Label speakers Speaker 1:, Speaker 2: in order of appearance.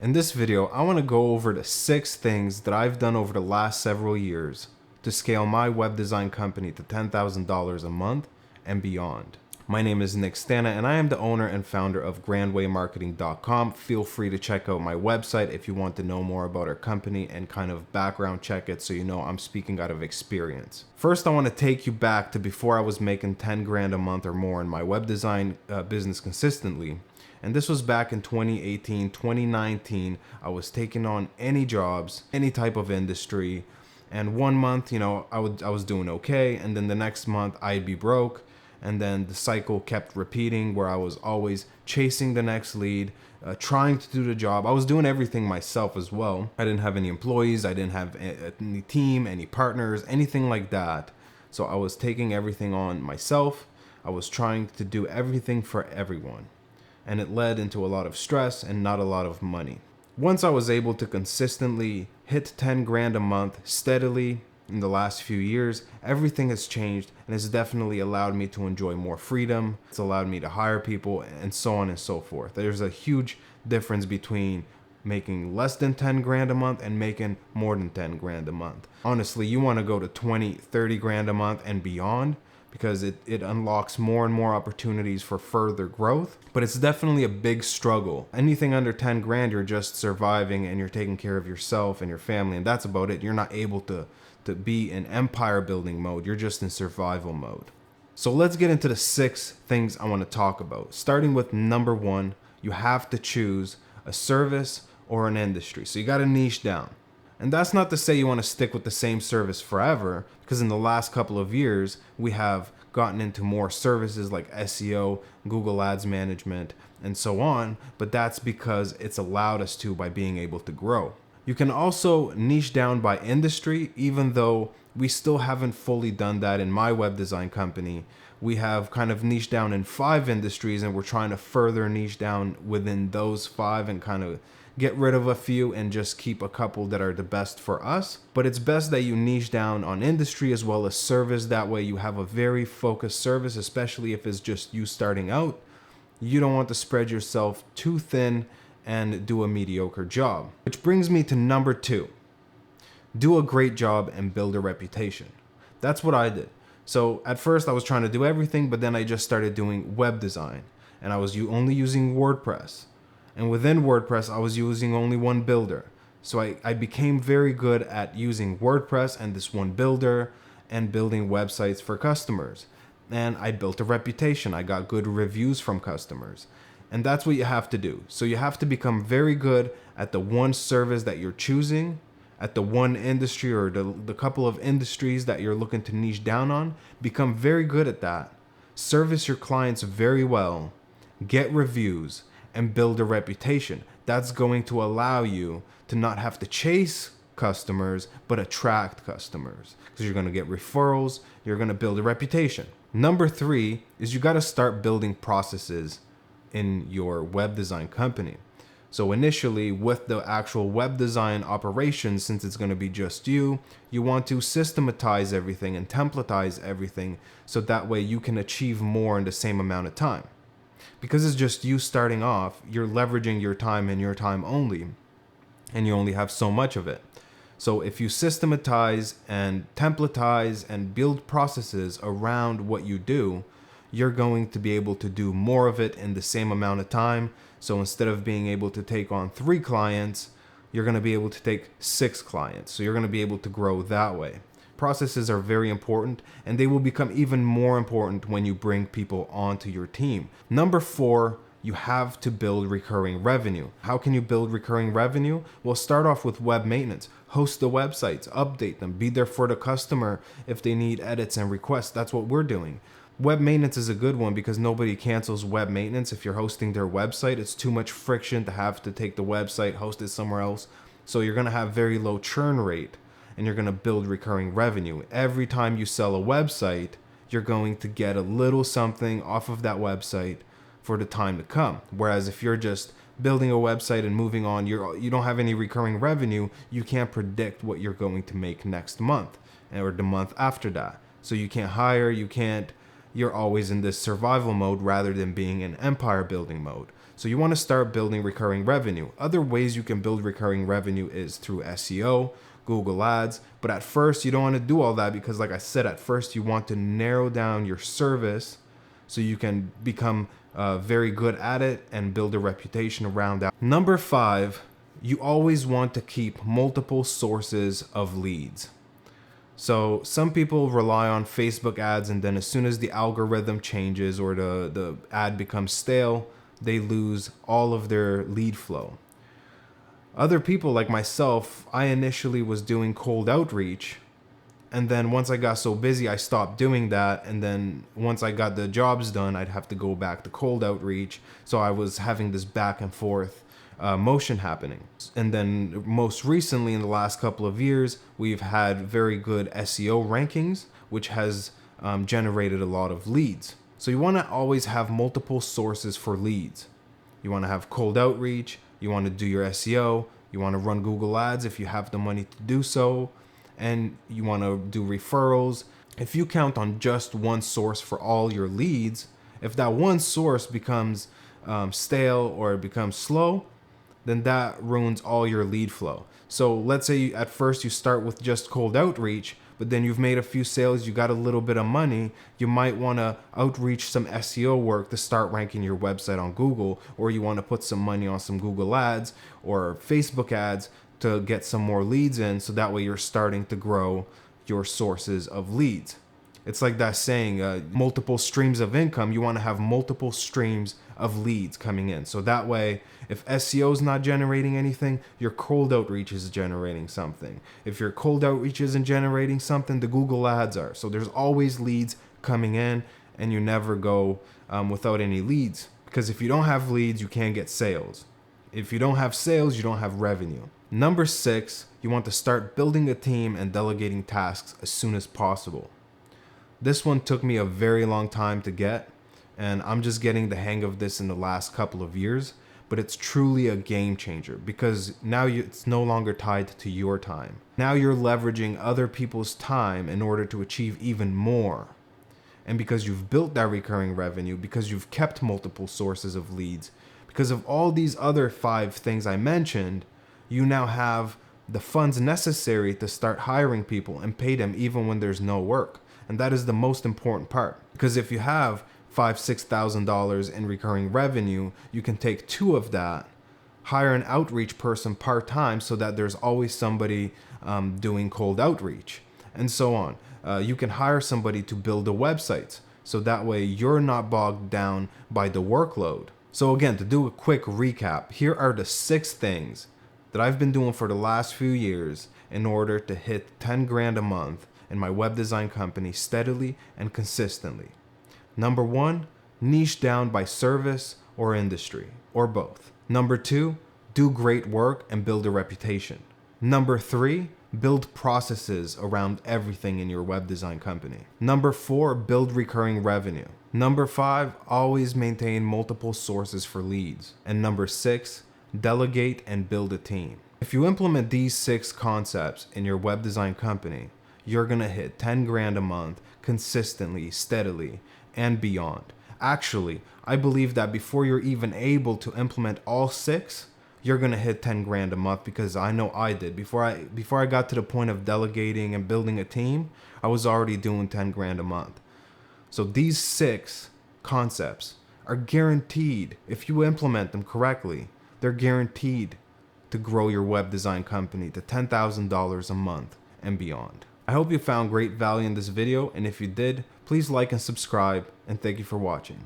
Speaker 1: In this video, I want to go over the 6 things that I've done over the last several years to scale my web design company to $10,000 a month and beyond. My name is Nick Stana and I am the owner and founder of grandwaymarketing.com. Feel free to check out my website if you want to know more about our company and kind of background check it so you know I'm speaking out of experience. First, I want to take you back to before I was making 10 grand a month or more in my web design business consistently. And this was back in 2018, 2019. I was taking on any jobs, any type of industry. And one month, I was doing okay. And then the next month I'd be broke. And then the cycle kept repeating where I was always chasing the next lead, trying to do the job. I was doing everything myself as well. I didn't have any employees. I didn't have any team, any partners, anything like that. So I was taking everything on myself. I was trying to do everything for everyone. And it led into a lot of stress and not a lot of money. Once I was able to consistently hit 10 grand a month steadily in the last few years, everything has changed and has definitely allowed me to enjoy more freedom. It's allowed me to hire people and so on and so forth. There's a huge difference between making less than 10 grand a month and making more than 10 grand a month. Honestly, you want to go to 20, 30 grand a month and beyond, because it unlocks more and more opportunities for further growth. But it's definitely a big struggle. Anything under 10 grand, you're just surviving and you're taking care of yourself and your family, and that's about it. You're not able to be in empire building mode. You're just in survival mode. So let's get into the 6 things I want to talk about. Starting with number 1, you have to choose a service or an industry. So you got to niche down. And that's not to say you want to stick with the same service forever, because in the last couple of years, we have gotten into more services like SEO, Google Ads management, and so on, but that's because it's allowed us to by being able to grow. You can also niche down by industry, even though we still haven't fully done that in my web design company. We have kind of niched down in 5 industries, and we're trying to further niche down within those 5 and kind of get rid of a few and just keep a couple that are the best for us. But it's best that you niche down on industry as well as service. That way you have a very focused service, especially if it's just you starting out. You don't want to spread yourself too thin and do a mediocre job. Which brings me to number 2. Do a great job and build a reputation. That's what I did. So at first I was trying to do everything, but then I just started doing web design and I was only using WordPress. And within WordPress, I was using only one builder. So I became very good at using WordPress and this one builder and building websites for customers. And I built a reputation. I got good reviews from customers. And that's what you have to do. So you have to become very good at the one service that you're choosing, at the one industry or the couple of industries that you're looking to niche down on. Become very good at that. Service your clients very well. Get reviews and build a reputation. That's going to allow you to not have to chase customers, but attract customers, because you're going to get referrals, you're going to build a reputation. Number 3 is you got to start building processes in your web design company. So initially, with the actual web design operations, since it's going to be just you want to systematize everything and templatize everything so that way you can achieve more in the same amount of time. Because it's just you starting off, you're leveraging your time and your time only, and you only have so much of it. So if you systematize and templatize and build processes around what you do, you're going to be able to do more of it in the same amount of time. So instead of being able to take on 3 clients, you're going to be able to take 6 clients. So you're going to be able to grow that way. Processes are very important, and they will become even more important when you bring people onto your team. Number 4, you have to build recurring revenue. How can you build recurring revenue? Well, start off with web maintenance. Host the websites, update them, be there for the customer if they need edits and requests. That's what we're doing. Web maintenance is a good one because nobody cancels web maintenance if you're hosting their website. It's too much friction to have to take the website, host it somewhere else. So you're going to have very low churn rate. And you're going to build recurring revenue. Every time you sell a website, you're going to get a little something off of that website for the time to come. Whereas if you're just building a website and moving on, you don't have any recurring revenue, you can't predict what you're going to make next month or the month after that. So you can't hire, you're always in this survival mode rather than being in empire building mode. So you want to start building recurring revenue. Other ways you can build recurring revenue is through SEO, Google Ads. But at first, you don't want to do all that because, like I said, at first you want to narrow down your service so you can become very good at it and build a reputation around that. Number 5, you always want to keep multiple sources of leads. So some people rely on Facebook ads, and then as soon as the algorithm changes or the ad becomes stale, they lose all of their lead flow. Other people like myself, I initially was doing cold outreach, and then once I got so busy, I stopped doing that. And then once I got the jobs done, I'd have to go back to cold outreach. So I was having this back and forth motion happening. And then most recently, in the last couple of years, we've had very good SEO rankings, which has generated a lot of leads. So you want to always have multiple sources for leads. You want to have cold outreach. You want to do your SEO. You want to run Google Ads if you have the money to do so. And you want to do referrals. If you count on just one source for all your leads, if that one source becomes stale or it becomes slow, then that ruins all your lead flow. So let's say at first you start with just cold outreach, but then you've made a few sales, you got a little bit of money, you might want to outreach some SEO work to start ranking your website on Google, or you want to put some money on some Google ads or Facebook ads to get some more leads in, so that way you're starting to grow your sources of leads. It's like that saying, multiple streams of income. You want to have multiple streams of leads coming in. So that way, if SEO is not generating anything, your cold outreach is generating something. If your cold outreach isn't generating something, the Google ads are. So there's always leads coming in, and you never go without any leads. Because if you don't have leads, you can't get sales. If you don't have sales, you don't have revenue. Number 6, you want to start building a team and delegating tasks as soon as possible. This one took me a very long time to get, and I'm just getting the hang of this in the last couple of years, but it's truly a game changer because now it's no longer tied to your time. Now you're leveraging other people's time in order to achieve even more. And because you've built that recurring revenue, because you've kept multiple sources of leads, because of all these other 5 things I mentioned, you now have the funds necessary to start hiring people and pay them even when there's no work. And that is the most important part, because if you have $5,000-$6,000 in recurring revenue, you can take 2 of that, hire an outreach person part-time so that there's always somebody doing cold outreach, and so on. You can hire somebody to build the websites, so that way you're not bogged down by the workload. So again, to do a quick recap, here are the 6 things that I've been doing for the last few years in order to hit 10 grand a month in my web design company steadily and consistently. Number 1, niche down by service or industry, or both. Number 2, do great work and build a reputation. Number 3, build processes around everything in your web design company. Number 4, build recurring revenue. Number 5, always maintain multiple sources for leads. And number 6, delegate and build a team. If you implement these 6 concepts in your web design company, you're gonna hit 10 grand a month consistently, steadily, and beyond. Actually, I believe that before you're even able to implement all 6, you're gonna hit 10 grand a month, because I know I did. Before I got to the point of delegating and building a team, I was already doing 10 grand a month. So these 6 concepts are guaranteed, if you implement them correctly, they're guaranteed to grow your web design company to $10,000 a month and beyond. I hope you found great value in this video, and if you did, please like and subscribe, and thank you for watching.